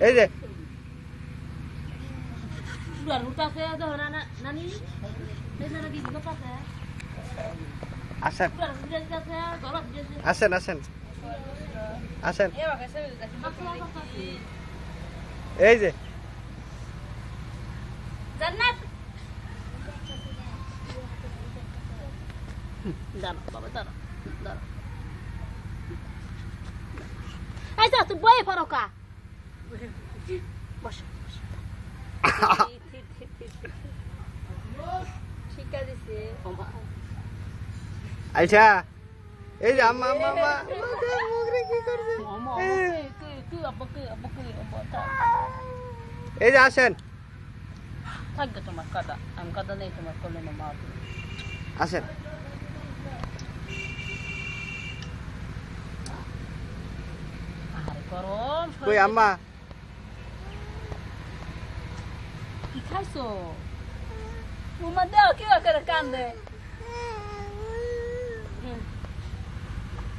এই যে আসেন আসেন আসেন আসেন এই যে জান্নাত দাঁড়া বাবা দাঁড়া দাঁড়া এই যা তুই বই পড়ো কা বস ঠিক আছে আচ্ছা এই যে আম্মা আম্মা আম্মা মুখরে কি করছে এই যে আসেন থাকবে তোমার কাদা আমি কাদা নেই তোমার করলে মা আসেন আরে গরম কই আম্মা কি খাইছো উমা দাও কি করে কান্দে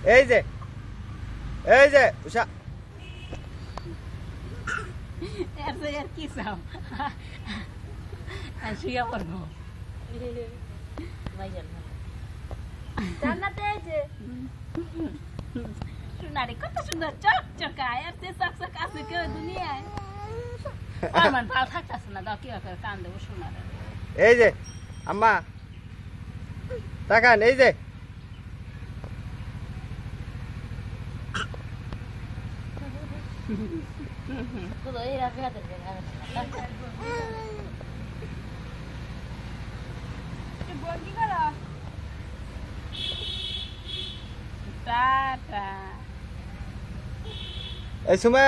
এই যে উষা এর কি চাও শুয়ে পড়বো জান্নাতে এই যে সোনারি কত সুন্দর চকচকায় আর সে চকচক আছে কেউ দুনিয়ায় আমার ভালো থাকতেছে না দাও কি করে কান দেবো সোনারে এই যে আম্মা তাকান এই যে todo era fíjate Tata. এই সুমা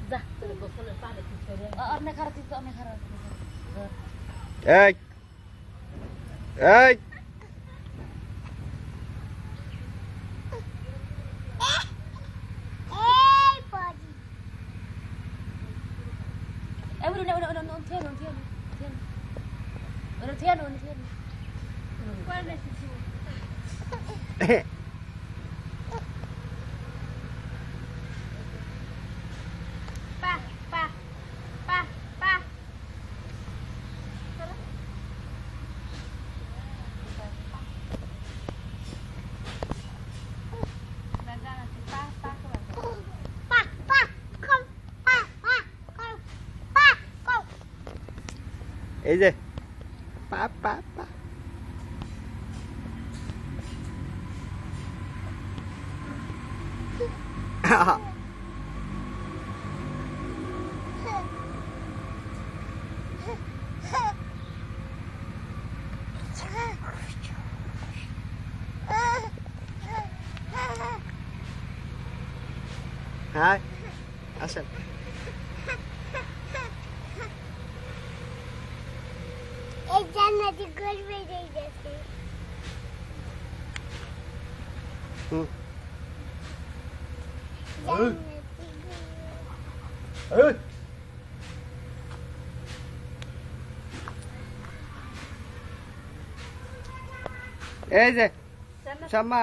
যা তোর গোসলের পানি ছেড়ে অনেক খারাপ দিতে অনেক খারাপ এই এই এই যে পা পা পা হাই আসেন এই জান্নাতি ঘর বেরিয়ে গেছে এই যে শাম্মা